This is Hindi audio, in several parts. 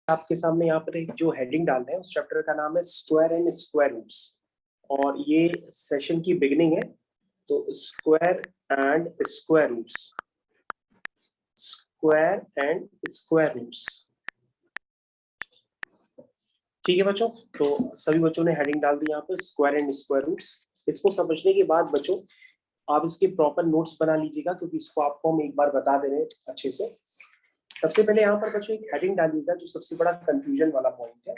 आपके सामने यहाँ पर एक जो हेडिंग डाल रहे हैं उस चैप्टर का नाम है स्क्वायर एंड स्क्वायर रूट्स, और ये सेशन की बिगिनिंग है। तो square and square roots, square and square roots, ठीक है बच्चों। तो सभी बच्चों ने हेडिंग डाल दी यहाँ पर स्क्वायर एंड स्क्वायर रूट्स। इसको समझने के बाद बच्चों आप इसके प्रॉपर नोट्स बना लीजिएगा, क्योंकि इसको आपको हम एक बार बता दे रहे हैं अच्छे से। सबसे पहले यहाँ पर बच्चों एक हेडिंग डालिएगा जो सबसे बड़ा कंफ्यूजन वाला पॉइंट है।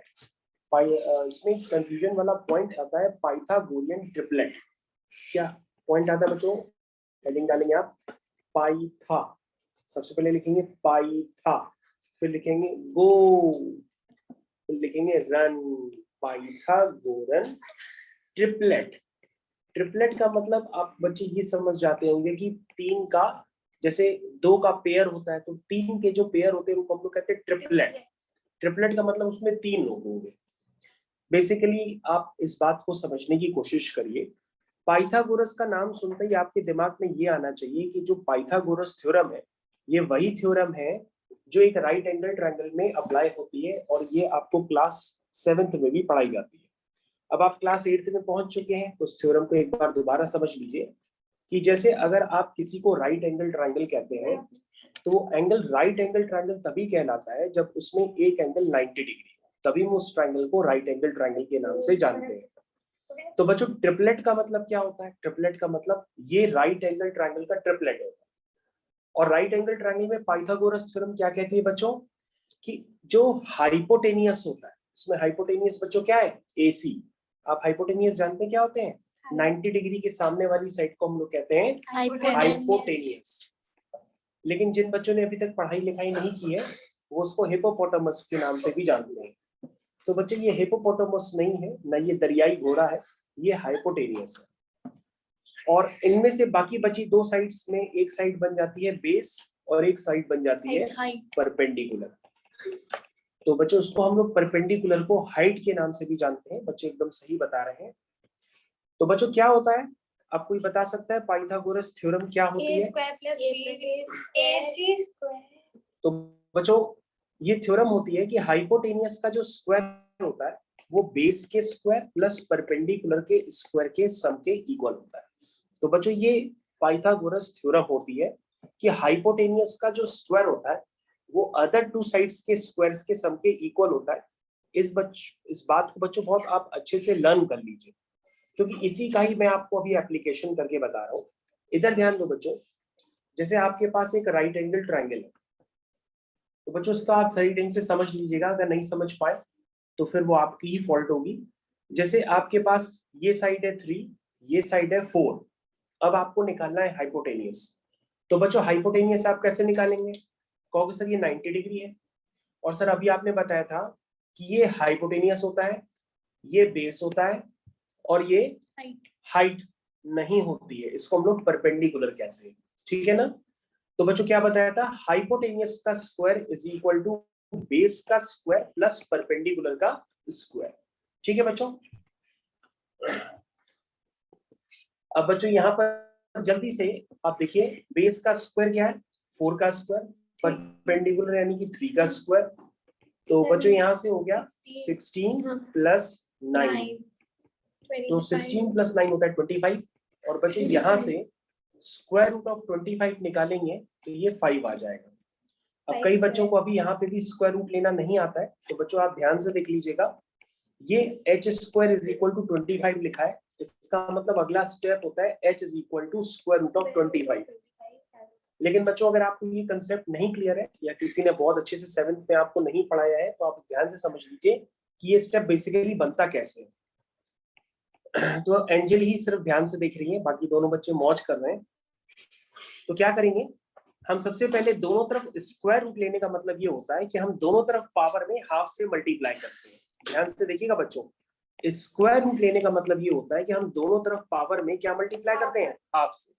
इसमें कंफ्यूजन वाला पॉइंट आता है पाइथागोरियन ट्रिपलेट। क्या पॉइंट आता है बच्चों? हेडिंग डालेंगे आप पाइथा, सबसे पहले लिखेंगे पाइथा, फिर लिखेंगे गो, फिर लिखेंगे रन। Pythagorean triplet. ट्रिपलेट का मतलब आप बच्चे ये समझ जाते होंगे कि तीन का, जैसे दो का पेयर होता है तो तीन के जो पेयर होते हैं उनको हम लोग कहते हैं ट्रिपलेट। ट्रिपलेट का मतलब उसमें तीन लोग होंगे। बेसिकली आप इस बात को समझने की कोशिश करिए। पाइथागोरस का नाम सुनते ही आपके दिमाग में ये आना चाहिए कि जो पाइथागोरस थ्योरम है ये वही थ्योरम है जो एक राइट एंगल ट्रायंगल में अप्लाई होती है, और ये आपको क्लास 7th में भी पढ़ाई जाती है। अब आप क्लास 8th में पहुंच चुके हैं तो उस थ्योरम को एक बार दोबारा समझ लीजिए कि जैसे अगर आप किसी को राइट एंगल ट्रायंगल कहते हैं तो एंगल राइट एंगल ट्रायंगल तभी कहलाता है जब उसमें एक एंगल 90 डिग्री, तभी हम उस ट्रायंगल को राइट एंगल ट्रायंगल के नाम से जानते हैं। तो बच्चों ट्रिपलेट का मतलब क्या होता है? ट्रिपलेट का मतलब ये राइट एंगल ट्रायंगल का ट्रिपलेट होता है। और राइट एंगल ट्रायंगल में पाइथागोरस थ्योरम क्या कहती है बच्चों कि जो हाइपोटेनियस होता है, इसमें हाइपोटेनियस बच्चों क्या है? AC। आप हाइपोटेनियस जानते हैं क्या होते हैं? 90 डिग्री के सामने वाली साइड को हम लोग कहते हैं हाइपोटेनियस। लेकिन जिन बच्चों ने अभी तक पढ़ाई लिखाई नहीं की है वो उसको हिपोपोटामस के नाम से भी जानते हैं। तो बच्चे ये हिपोपोटामस नहीं है, ना ये दरियाई घोड़ा है, ये हाइपोटेनियस है। और इनमें से बाकी बची दो साइड्स में एक साइड बन जाती है बेस और एक साइड बन जाती है परपेंडिकुलर। तो बच्चों उसको हम लोग परपेंडिकुलर को हाइट के नाम से भी जानते हैं। बच्चे एकदम सही बता रहे हैं। तो बच्चों क्या होता है, आप कोई बता सकता है पाइथागोरस थ्योरम क्या होती है? तो बच्चों ये थ्योरम होती है कि हाइपोटेनियस का जो स्क्वायर होता है वो बेस के स्क्वायर प्लस परपेंडिकुलर के स्क्वायर के सम के इक्वल होता है। तो बच्चों ये पाइथागोरस थ्योरम होती है कि हाइपोटेनियस का जो स्क्वायर होता है वो अदर टू साइड्स के स्क्वायर्स के सम के इक्वल होता है। इस बात को बच्चों बहुत आप अच्छे से लर्न कर लीजिए, क्योंकि इसी का ही मैं आपको अभी एप्लीकेशन करके बता रहा हूँ। इधर ध्यान दो बच्चों, जैसे आपके पास एक राइट एंगल ट्रायंगल है तो बच्चों इसका आप सही ढंग से समझ लीजिएगा। अगर नहीं समझ पाए तो फिर वो आपकी ही फॉल्ट होगी। जैसे आपके पास ये साइड है 3, ये साइड है 4। अब आपको निकालना है हाइपोटेनियस। तो बच्चों हाइपोटेनियस आप कैसे निकालेंगे? कहोगे सर ये 90 डिग्री है, और सर अभी आपने बताया था कि ये हाइपोटेनियस होता है, ये बेस होता है, और ये हाइट नहीं होती है, इसको हम लोग परपेंडिकुलर कहते हैं, ठीक है ना। तो बच्चों क्या बताया था? हाइपोटेनियस का square is equal to base का स्क्वायर प्लस परपेंडिकुलर का स्क्वायर, ठीक है बच्चों। अब बच्चों यहाँ पर जल्दी से आप देखिए, बेस का स्क्वायर क्या है? 4 का स्क्वायर, परपेंडिकुलर यानी कि 3 का स्क्वायर। तो बच्चों यहाँ से हो गया 16 प्लस 9, तो 16 प्लस 9 होता है 25। और बच्चों यहाँ से स्क्वायर रूट ऑफ 25 निकालेंगे तो ये 5 आ जाएगा। अब कई बच्चों को अभी यहाँ पे भी स्क्वायर रूट लेना नहीं आता है, तो बच्चों आप ध्यान से देख लीजिएगा। ये h square is equal to 25 लिखा है, इसका मतलब अगला स्टेप होता है h is equal to square root of 25। लेकिन बच्चों अगर आपको ये कंसेप्ट नहीं क्लियर है या किसी ने बहुत अच्छे से 7th में आपको नहीं पढ़ाया है तो आप ध्यान से समझ लीजिए कि ये स्टेप बेसिकली बनता कैसे है। तो एंजल ही सिर्फ ध्यान से देख रही है, बाकी दोनों बच्चे मौज कर रहे हैं। तो क्या करेंगे हम? सबसे पहले दोनों तरफ स्क्वायर रूट लेने का मतलब ये होता है कि हम दोनों तरफ पावर में हाफ से मल्टीप्लाई करते हैं। ध्यान से देखिएगा बच्चों, स्क्वायर रूट लेने का मतलब ये होता है कि हम दोनों तरफ पावर में क्या मल्टीप्लाई करते हैं? हाफ से।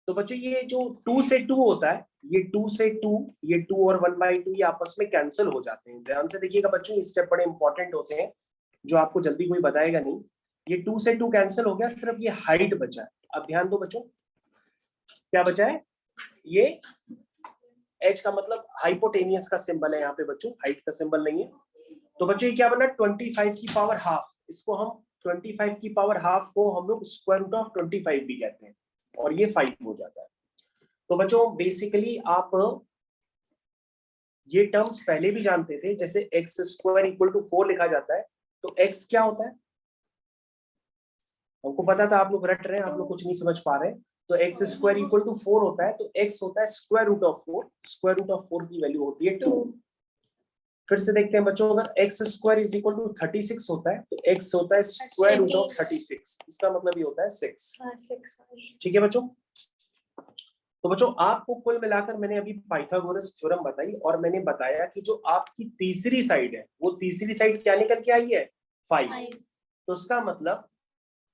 तो बच्चों ये जो 2 से 2 होता है, ये 2 से 2, ये 2 और 1/2 ये आपस में कैंसिल हो जाते हैं। ध्यान से देखिएगा बच्चों, ये स्टेप बड़े इंपॉर्टेंट होते हैं जो आपको जल्दी कोई बताएगा नहीं। ये 2 से 2 कैंसिल हो गया, सिर्फ ये हाइट बचा है। अब ध्यान दो बच्चों, क्या बचा है? ये H का मतलब हाइपोटेनियस का सिंबल है यहाँ पे बच्चों, हाइट का सिंबल नहीं है। तो बच्चों ये क्या बना 25 की पावर हाफ, इसको हम 25 की पावर हाफ को हम लोग स्क्वायर रूट ऑफ 25 भी कहते हैं और ये 5 हो जाता है। तो बच्चों बेसिकली आप ये टर्म्स पहले भी जानते थे, जैसे एक्स स्क्वायर इक्वल टू 4 लिखा जाता है, तो एक्स क्या होता है हमको पता था, आप लोग रट रहे हैं, आप लोग कुछ नहीं समझ पा रहे हैं। तो एक्स स्क्वायर इक्वल टू 4 होता है, तो एक्स होता है square root of 4, square root of 4 की वैल्यू होती है 2। फिर से देखते हैं बच्चों, अगर x square is equal to 36 होता है तो एक्स होता है स्क्वायर रूट ऑफ 36, इसका मतलब ये होता है 6। ठीक है बच्चों। तो बच्चों आपको कुल मिलाकर मैंने अभी पाइथागोरस थ्योरम बताई और मैंने बताया कि जो आपकी तीसरी साइड है वो तीसरी साइड क्या निकल के आई है 5। तो उसका मतलब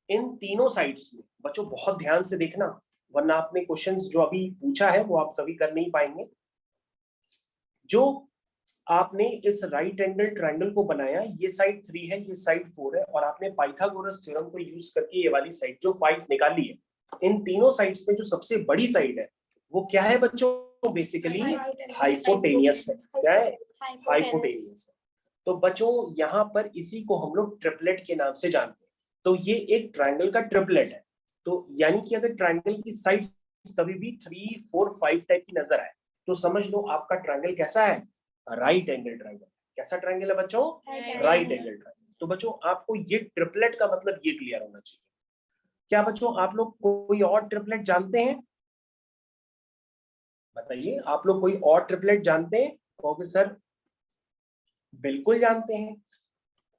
इन तीनों साइड्स में बच्चों बहुत ध्यान से देखना, वरना आपने क्वेश्चंस जो अभी पूछा है वो आप कभी कर नहीं पाएंगे। जो आपने इस राइट एंगल ट्रायंगल को बनाया, ये साइड 3 है, ये साइड 4 है, और आपने पाइथागोरस थ्योरम को यूज करके ये वाली साइड जो 5 निकाली है, इन तीनों साइड्स में जो सबसे बड़ी साइड है वो क्या है बच्चों, बेसिकली हाइपोटेनियस है। क्या है? हाइपोटेनियस है। तो बच्चों यहाँ पर इसी को हम लोग ट्रिपलेट के नाम से जानते हैं। तो ये एक ट्रायंगल का ट्रिपलेट है। तो यानी कि अगर ट्रायंगल की साइड कभी भी 3, 4, 5 टाइप की नजर आए तो समझ लो आपका ट्रायंगल कैसा है, राइट एंगल ट्रायंगल। कैसा ट्रायंगल है बच्चों? Right angle triangle. तो बच्चों आपको ये ट्रिपलेट का मतलब ये क्लियर होना चाहिए। क्या बच्चों आप लोग कोई और ट्रिपलेट जानते हैं? बताइए, आप लोग कोई और ट्रिपलेट जानते हैं? कहोगे सर बिल्कुल जानते हैं।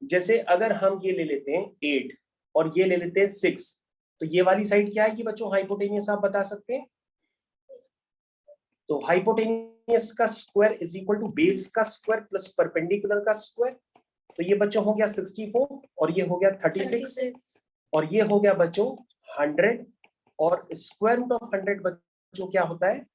जैसे अगर हम ये ले लेते हैं 8 और ये ले लेते हैं 6, तो ये वाली साइड क्या है कि बच्चों हाइपोटेनियस, आप बता सकते हैं? तो हाइपोटेनियस का square is equal to base का स्क्वायर प्लस परपेंडिकुलर का स्क्वायर। तो ये बच्चों हो गया 64 और ये हो गया 36 और ये हो गया बच्चों 100 और स्क्वायर रूट ऑफ 100 बच्चों क्या होता है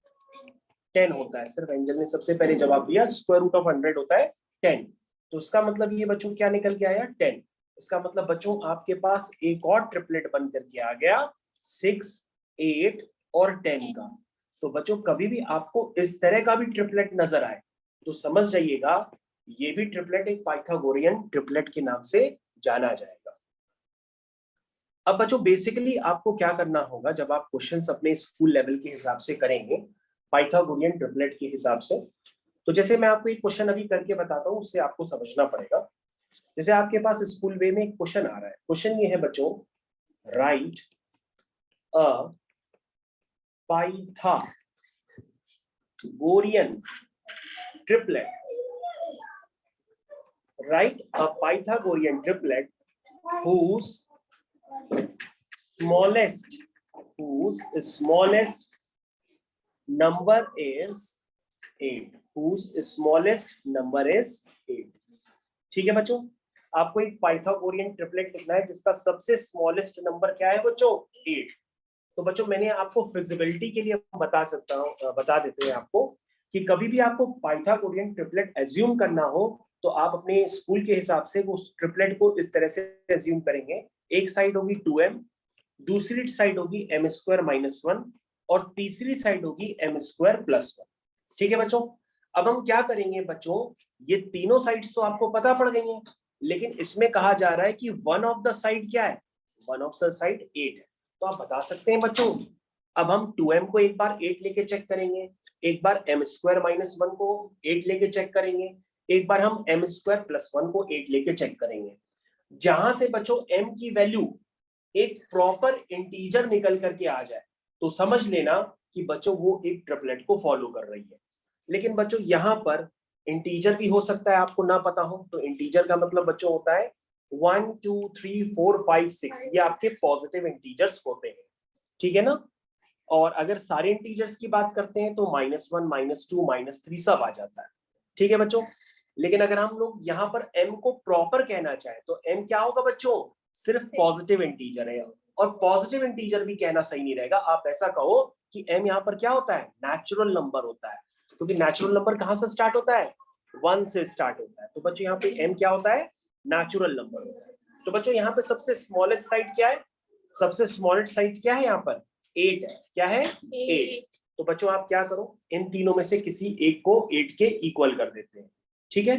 10 होता है। सिर्फ एंजल ने सबसे पहले जवाब दिया, स्क्वायर रूट ऑफ 100 होता है 10। तो इसका मतलब ये बच्चों क्या निकल के आया 10। इसका मतलब बच्चों आपके पास एक और ट्रिपलेट बन करके आ गया 6, 8 और 10 का। तो बच्चों कभी भी आपको इस तरह का भी ट्रिपलेट नजर आए तो समझ जाइएगा ये भी ट्रिपलेट एक पाइथागोरियन ट्रिपलेट के नाम से जाना जाएगा। अब बच्चों बेसिकली आपको क्या करना होगा जब आप क्वेश्चंस अपने स्कूल लेवल के हिसाब से करेंगे पाइथागोरियन ट्रिपलेट के हिसाब से, तो जैसे मैं आपको एक क्वेश्चन अभी करके बताता हूं उससे आपको समझना पड़ेगा। जैसे आपके पास स्कूल वे में एक क्वेश्चन आ रहा है, क्वेश्चन ये है बच्चों, right a Pythagorean triplet, write a Pythagorean triplet whose smallest number is 8, whose smallest number is 8। ठीक है बच्चों, आपको एक पाइथागोरियन ट्रिपलेट लिखना है जिसका सबसे स्मॉलेस्ट नंबर क्या है बच्चों 8। तो बच्चों मैंने आपको फिजिबिलिटी के लिए बता देते हैं आपको कि कभी भी आपको पाइथागोरियन ट्रिपलेट एज्यूम करना हो तो आप अपने स्कूल के हिसाब से वो ट्रिपलेट को इस तरह से एज्यूम करेंगे, एक साइड होगी 2m, दूसरी साइड होगी m² - 1 और तीसरी साइड होगी m² + 1। ठीक है बच्चों, अब हम क्या करेंगे बच्चों, ये तीनों साइड्स तो आपको पता पड़ गई हैं, लेकिन इसमें कहा जा रहा है कि वन ऑफ द साइड क्या है, वन ऑफ द साइड 8 है। तो आप बता सकते हैं बच्चों, अब हम 2m को एक बार 8 लेके चेक करेंगे, एक बार m² - 1 को 8 लेके चेक करेंगे, एक बार हम m² + 1 को 8 लेके चेक करेंगे। जहां से बच्चों m की वैल्यू एक प्रॉपर इंटीजर निकल करके आ जाए तो समझ लेना कि बच्चों वो एक ट्रिपलेट को फॉलो कर रही है। लेकिन बच्चों यहाँ पर इंटीजर भी हो सकता है, आपको ना पता हो तो इंटीजर का मतलब बच्चों होता है 1, 2, 3, 4, 5, 6, ये आपके पॉजिटिव इंटीजर्स होते हैं। ठीक है ना, और अगर सारे इंटीजर्स की बात करते हैं तो -1, -2, -3 सब आ जाता है। ठीक है बच्चों, लेकिन अगर हम लोग यहाँ पर m को प्रॉपर कहना चाहें तो m क्या होगा बच्चों, सिर्फ पॉजिटिव इंटीजर है। और पॉजिटिव इंटीजर भी कहना सही नहीं रहेगा, आप ऐसा कहो कि m यहाँ पर क्या होता है, नेचुरल नंबर होता है, क्योंकि नेचुरल नंबर कहाँ से स्टार्ट होता है, 1 से स्टार्ट होता है। तो बच्चों यहाँ पे m क्या होता है, नेचुरल नंबर होता है। तो बच्चों यहाँ पे सबसे स्मॉलेस्ट साइड क्या है, सबसे स्मॉलेस्ट साइड क्या है यहाँ पर 8 है। क्या है 8। तो बच्चों आप क्या करो, इन तीनों में से किसी एक को 8 के इक्वल कर देते हैं, ठीक है।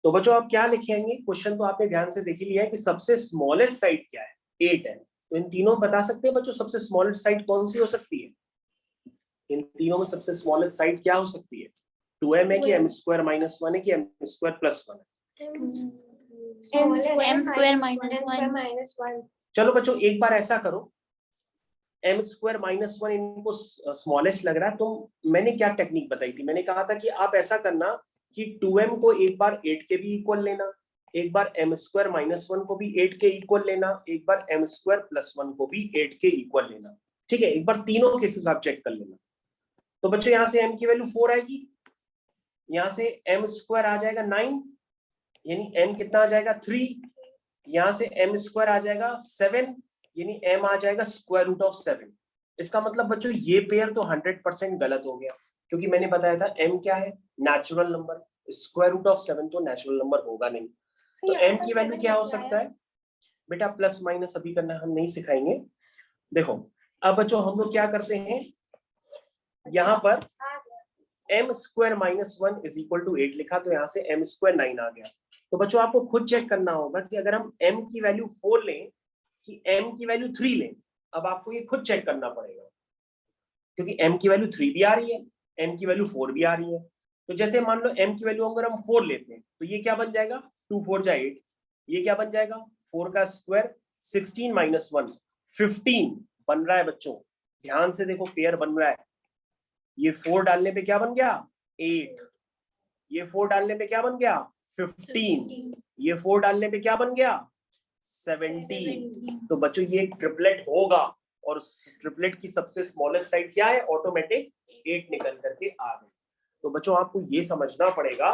तो बच्चों आप क्या लिखेंगे, क्वेश्चन तो आपने ध्यान से देख ही लिया है कि सबसे स्मॉलेस्ट साइड क्या है, 8 है। तो इन तीनों बता सकते हैं बच्चों सबसे स्मॉलेस्ट साइड कौन सी हो सकती है, इन तीनों में सबसे स्मॉलेस्ट साइड क्या हो सकती है, 2m है कि m स्क्वायर माइनस 1 है कि m स्क्वायर प्लस 1 है। m square minus 1। चलो बच्चों एक बार ऐसा करो, m स्क्वायर माइनस 1 इनको स्मॉलेस्ट लग रहा है, तो मैंने क्या टेक्निक बताई थी, मैंने कहा था कि आप ऐसा करना कि 2m को एक बार 8 के भी इक्वल लेना, एक बार m स्क्वायर माइनस 1 को भी 8 के इक्वल लेना, एक बार m स्क्वायर प्लस 1 को भी 8 के इक्वल लेना, ठीक है। एक बार तीनों केसेस आप चेक कर लेना। तो बच्चों यहाँ से m की वैल्यू 4 आएगी, यहाँ से m स्क्वायर आ जाएगा 9, यानी m कितना आ जाएगा 3, यहाँ से m स्क्वायर आ जाएगा 7, यानी m आ जाएगा स्क्वायर रूट ऑफ 7। इसका मतलब बच्चों ये पेयर तो 100% गलत हो गया, क्योंकि मैंने बताया था m क्या है, natural number, square root of 7 तो नेचुरल नंबर होगा नहीं। तो m की वैल्यू क्या हो सकता है बेटा, प्लस माइनस अभी करना हम नहीं सिखाएंगे। देखो अब बच्चों हम लोग क्या करते हैं, यहाँ पर m square minus 1 is equal to 8 लिखा, तो यहाँ से m स्क्वायर 9 आ गया। तो बच्चों आपको खुद चेक करना होगा कि अगर हम m की वैल्यू 4 लें कि m की वैल्यू 3 लें, अब आपको ये खुद चेक करना पड़ेगा, क्योंकि m की वैल्यू 3 भी आ रही है, m की वैल्यू 4 भी आ रही है। तो जैसे मान लो m की वैल्यू अगर हम 4 लेते हैं तो ये क्या बन जाएगा, 2 4 जा 8, ये क्या बन जाएगा 4 का स्क्वायर 16 माइनस 1 15 बन रहा है बच्चों, ध्यान से देखो पेयर बन रहा है। ये 4 डालने पे क्या बन गया 8, ये 4 डालने पे क्या बन गया 15, ये 4 डालने पे क्या बन गया 17। तो बच्चों ये ट्रिपलेट होगा, और ट्रिपलेट की सबसे स्मॉलेस्ट साइड क्या है, ऑटोमेटिक 8 निकल करके आ गई। तो बच्चों आपको ये समझना पड़ेगा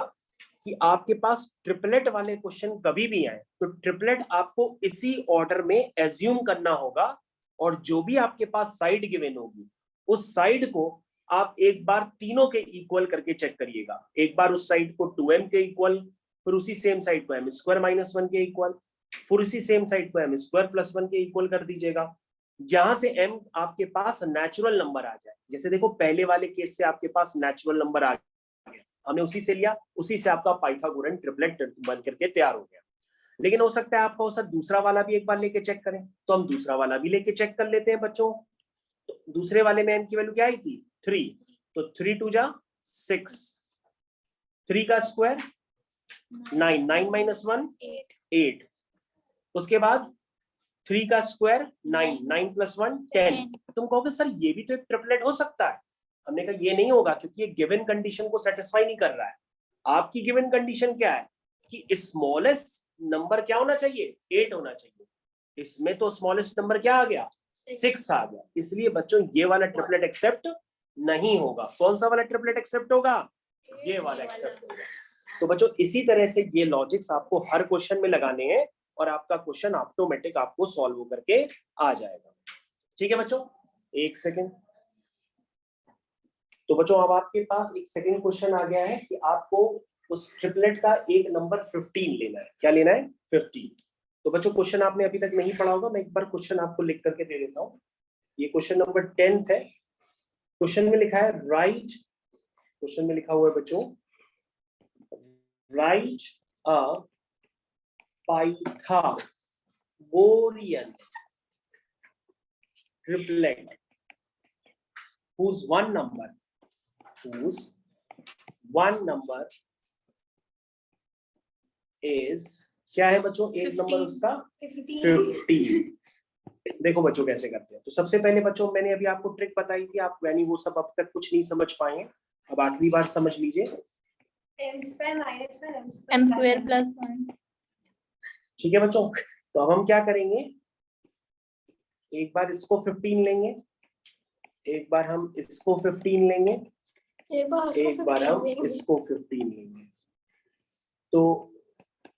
कि आपके पास ट्रिपलेट वाले क्वेश्चन कभी भी आए तो ट्रिपलेट आपको इसी ऑर्डर में एज्यूम करना होगा, और जो भी आपके पास साइड गिवन होगी उस साइड को आप एक बार तीनों के इक्वल करके चेक करिएगा। एक बार उस साइड को 2m के इक्वल, फिर उसी सेम साइड को m स्क्वायर माइनस 1 के इक्वल, फिर उसी सेम साइड को m स्क्वायर प्लस 1 के इक्वल कर दीजिएगा, जहां से m आपके पास नेचुरल नंबर आ जाए। जैसे देखो पहले वाले केस से आपके पास नेचुरल नंबर आ गया, हमने उसी से लिया, उसी से आपका पाइथागोरन ट्रिपलेट बन करके तैयार हो गया। लेकिन हो सकता है आपको सर दूसरा वाला भी एक बार लेके चेक करें, तो हम दूसरा वाला भी लेके चेक कर लेते हैं बच्चों। तो दूसरे वाले में m की वैल्यू क्या आई थी 3, तो 3 2 जा 6, 3 का स्क्वायर 9, 9 माइनस 1 8, उसके बाद 3 का स्क्वायर 9, 9 प्लस 1 10। तुम कहोगे सर ये भी तो एक ट्रिपलेट हो सकता है, हमने कहा ये नहीं होगा, क्योंकि ये गिवन कंडीशन को सेटिस्फाई नहीं कर रहा है। आपकी गिवन कंडीशन क्या है कि स्मॉलेस्ट नंबर क्या होना चाहिए 8 होना चाहिए, इसमें तो स्मॉलेस्ट नंबर क्या आ गया 6 आ गया, इसलिए बच्चों ये वाला ट्रिपलेट एक्सेप्ट नहीं होगा। कौन सा वाला ट्रिपलेट एक्सेप्ट होगा, ये वाला एक्सेप्ट होगा। तो बच्चों इसी तरह से ये लॉजिक्स आपको हर क्वेश्चन में लगाने हैं, और आपका क्वेश्चन ऑटोमेटिक आपको सॉल्व होकर के आ जाएगा। ठीक है बच्चों, एक सेकेंड। तो बच्चों अब आपके पास एक सेकेंड क्वेश्चन आ गया है कि आपको उस ट्रिपलेट का एक नंबर 15 लेना है। क्या लेना है 15। तो बच्चों क्वेश्चन आपने अभी तक नहीं पढ़ा होगा, मैं एक बार क्वेश्चन आपको लिख करके दे देता हूँ। ये क्वेश्चन नंबर 10 है। क्वेश्चन में लिखा है राइट, क्वेश्चन में लिखा हुआ है बच्चों right a Pythagorean triplet whose one number is क्या है बच्चों, एक नंबर उसका 15। देखो बच्चों कैसे करते हैं। तो सबसे पहले बच्चों मैंने अभी आपको ट्रिक बताई थी, आप यानी वो सब अब तक कुछ नहीं समझ पाए हैं, अब आखिरी बार समझ लीजिए। m square plus 1। ठीक है बच्चों, तो अब हम क्या करेंगे, एक बार इसको 15 लेंगे, एक बार हम इसको 15 लेंगे, एक बार हम इसको 15 लेंगे। तो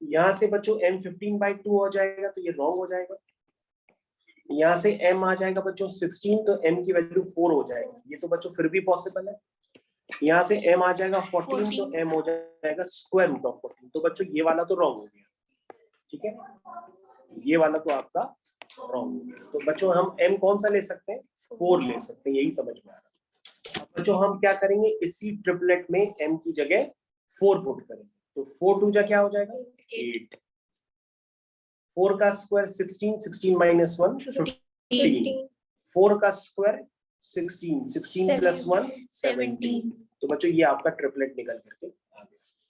यहाँ से बच्चों m 15/2 हो जाएगा, तो ये रॉन्ग हो जाएगा। यहाँ से m आ जाएगा बच्चों 16, तो m की वैल्यू 4 हो जाएगी, ये तो बच्चों फिर भी पॉसिबल है। यहाँ से m आ जाएगा 14, तो m हो जाएगा स्क्वायर रूट ऑफ 14। तो बच्चों ये वाला तो रॉन्ग हो गया, ठीक है, ये वाला तो आपका रॉन्ग हो गया। तो बच्चों हम m कौन सा ले सकते हैं 4 ले सकते हैं, यही समझ में आ रहा है। बच्चों हम क्या करेंगे, इसी ट्रिपलेट में m की जगह 4 पुट करेंगे, तो 4 2 जा क्या हो जाएगा 8, 4 का स्क्वायर 16, 16 माइनस 1 15, 4 का स्क्वायर 16, 16 प्लस 1 17। तो बच्चों ये आपका ट्रिपलेट निकल करके आ गया।